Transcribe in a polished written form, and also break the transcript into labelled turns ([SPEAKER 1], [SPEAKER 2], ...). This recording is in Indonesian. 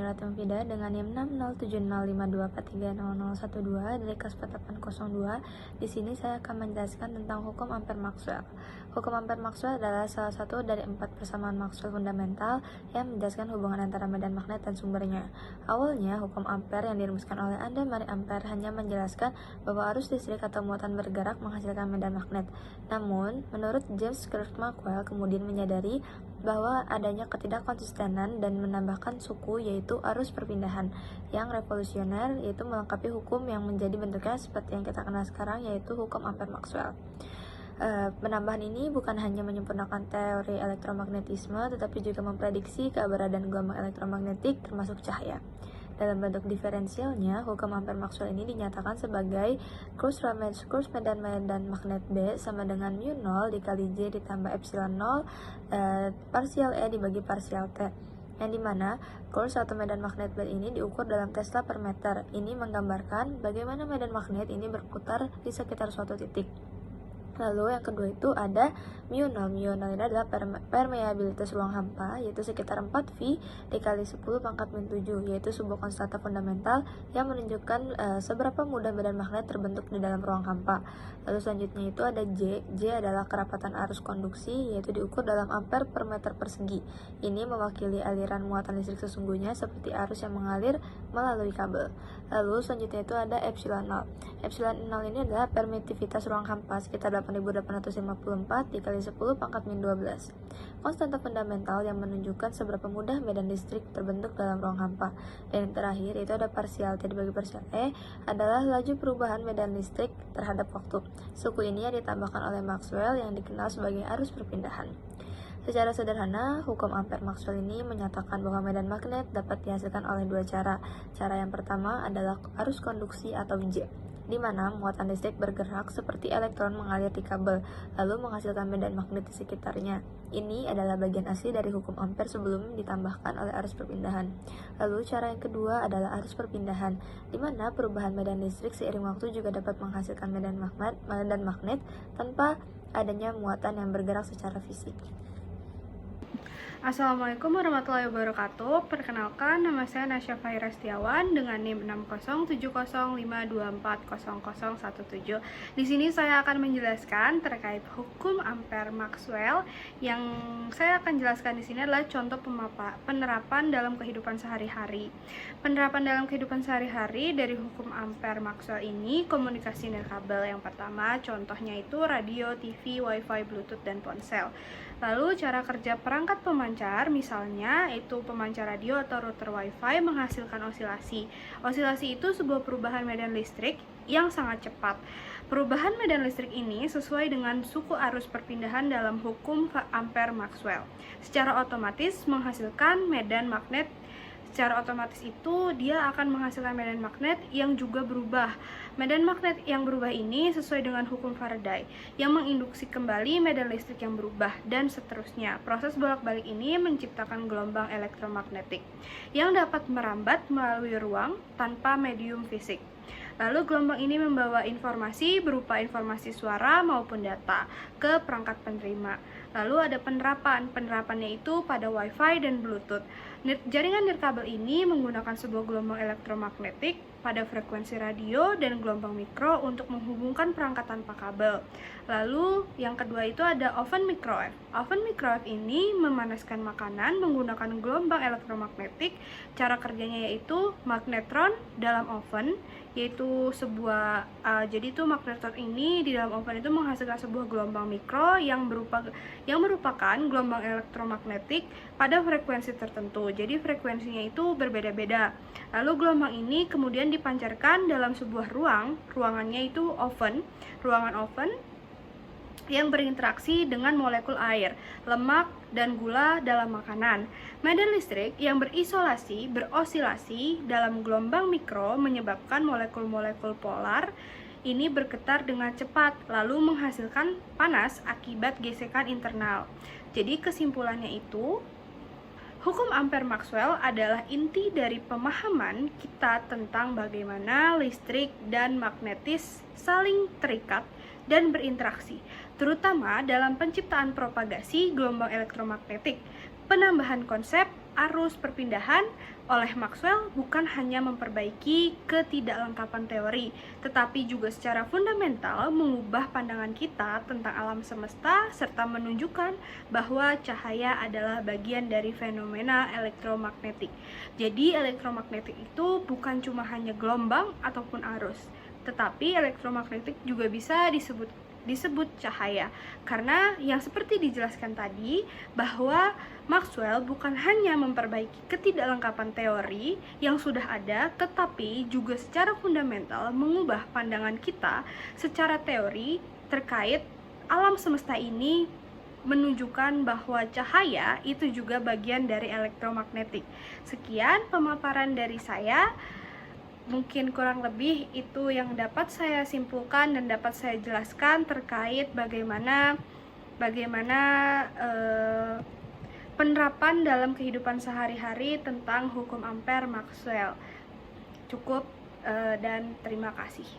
[SPEAKER 1] Nuratimfida dengan NIM 6070524300012 dari kelas 4802. Di sini saya akan menjelaskan tentang hukum Ampere-Maxwell. Hukum Ampere-Maxwell adalah salah satu dari 4 persamaan Maxwell fundamental yang menjelaskan hubungan antara medan magnet dan sumbernya. Awalnya, hukum Ampere yang dirumuskan oleh André-Marie Ampère hanya menjelaskan bahwa arus listrik atau muatan bergerak menghasilkan medan magnet. Namun, menurut James Clerk Maxwell kemudian menyadari bahwa adanya ketidakkonsistenan dan menambahkan suku yaitu arus perpindahan yang revolusioner, yaitu melengkapi hukum yang menjadi bentuknya seperti yang kita kenal sekarang yaitu hukum Ampere-Maxwell. Penambahan ini bukan hanya menyempurnakan teori elektromagnetisme tetapi juga memprediksi keberadaan gelombang elektromagnetik termasuk cahaya. Dalam bentuk diferensialnya, hukum Ampere-Maxwell ini dinyatakan sebagai kursi medan magnet B sama dengan mu 0 dikali J ditambah epsilon 0 parsial E dibagi parsial T, yang dimana kursi atau medan magnet B ini diukur dalam Tesla per meter. Ini menggambarkan bagaimana medan magnet ini berputar di sekitar suatu titik. Lalu yang kedua itu ada mu 0. Mu 0 ini adalah permeabilitas ruang hampa, yaitu sekitar 4V dikali 10 pangkat min 7, yaitu sebuah konstanta fundamental yang menunjukkan seberapa mudah medan magnet terbentuk di dalam ruang hampa. Lalu selanjutnya itu ada J. J adalah kerapatan arus konduksi, yaitu diukur dalam ampere per meter persegi. Ini mewakili aliran muatan listrik sesungguhnya seperti arus yang mengalir melalui kabel. Lalu selanjutnya itu ada epsilon 0. Epsilon 0 ini adalah permitivitas ruang hampa sekitar 8854 dikali 10 pangkat min 12. Konstanta fundamental yang menunjukkan seberapa mudah medan listrik terbentuk dalam ruang hampa. Dan yang terakhir itu ada parsial T dibagi parsial E adalah laju perubahan medan listrik terhadap waktu. Suku ini yang ditambahkan oleh Maxwell yang dikenal sebagai arus perpindahan. Secara sederhana, hukum Ampere-Maxwell ini menyatakan bahwa medan magnet dapat dihasilkan oleh dua cara. Cara yang pertama adalah arus konduksi atau J, di mana muatan listrik bergerak seperti elektron mengalir di kabel, lalu menghasilkan medan magnet di sekitarnya. Ini adalah bagian asli dari hukum Ampere sebelum ditambahkan oleh arus perpindahan. Lalu cara yang kedua adalah arus perpindahan, di mana perubahan medan listrik seiring waktu juga dapat menghasilkan medan magnet tanpa adanya muatan yang bergerak secara fisik.
[SPEAKER 2] Assalamualaikum warahmatullahi wabarakatuh. Perkenalkan, nama saya Nasya Fahira Setiawan dengan NIM 60705240017. Di sini saya akan menjelaskan terkait hukum Ampere-Maxwell. Yang saya akan jelaskan di sini adalah contoh penerapan dalam kehidupan sehari-hari. Penerapan dalam kehidupan sehari-hari dari hukum Ampere-Maxwell ini komunikasi nirkabel. Yang pertama, contohnya itu radio, TV, WiFi, Bluetooth, dan ponsel. Lalu cara kerja perangkat pemancar, misalnya itu pemancar radio atau router WiFi menghasilkan osilasi. Osilasi itu sebuah perubahan medan listrik yang sangat cepat. Perubahan medan listrik ini sesuai dengan suku arus perpindahan dalam hukum Ampere-Maxwell. Secara otomatis menghasilkan medan magnet. Secara otomatis itu dia akan menghasilkan medan magnet yang juga berubah. Medan magnet yang berubah ini sesuai dengan hukum Faraday yang menginduksi kembali medan listrik yang berubah dan seterusnya. Proses bolak-balik ini menciptakan gelombang elektromagnetik yang dapat merambat melalui ruang tanpa medium fisik. Lalu gelombang ini membawa informasi berupa informasi suara maupun data ke perangkat penerima. Lalu ada penerapannya itu pada WiFi dan Bluetooth. Jaringan nirkabel ini menggunakan sebuah gelombang elektromagnetik pada frekuensi radio dan gelombang mikro untuk menghubungkan perangkat tanpa kabel. Lalu yang kedua itu ada oven microwave. Oven microwave ini memanaskan makanan menggunakan gelombang elektromagnetik. Cara kerjanya yaitu magnetron dalam oven, yaitu sebuah jadi itu magnetron ini di dalam oven itu menghasilkan sebuah gelombang mikro yang merupakan gelombang elektromagnetik pada frekuensi tertentu. Jadi frekuensinya itu berbeda-beda. Lalu gelombang ini kemudian dipancarkan dalam sebuah ruangannya itu ruangan oven yang berinteraksi dengan molekul air, lemak, dan gula dalam makanan. Medan listrik yang berosilasi dalam gelombang mikro menyebabkan molekul-molekul polar ini bergetar dengan cepat, lalu menghasilkan panas akibat gesekan internal. Jadi kesimpulannya itu, hukum Ampere-Maxwell adalah inti dari pemahaman kita tentang bagaimana listrik dan magnetis saling terikat dan berinteraksi, terutama dalam penciptaan propagasi gelombang elektromagnetik. Penambahan konsep arus perpindahan oleh Maxwell bukan hanya memperbaiki ketidaklengkapan teori, tetapi juga secara fundamental mengubah pandangan kita tentang alam semesta serta menunjukkan bahwa cahaya adalah bagian dari fenomena elektromagnetik. Jadi elektromagnetik itu bukan cuma hanya gelombang ataupun arus, tetapi elektromagnetik juga bisa disebut cahaya, karena yang seperti dijelaskan tadi bahwa Maxwell bukan hanya memperbaiki ketidaklengkapan teori yang sudah ada, tetapi juga secara fundamental mengubah pandangan kita secara teori terkait alam semesta ini, menunjukkan bahwa cahaya itu juga bagian dari elektromagnetik. Sekian pemaparan dari saya. Mungkin kurang lebih itu yang dapat saya simpulkan dan dapat saya jelaskan terkait bagaimana penerapan dalam kehidupan sehari-hari tentang hukum Ampere Maxwell. Cukup dan terima kasih.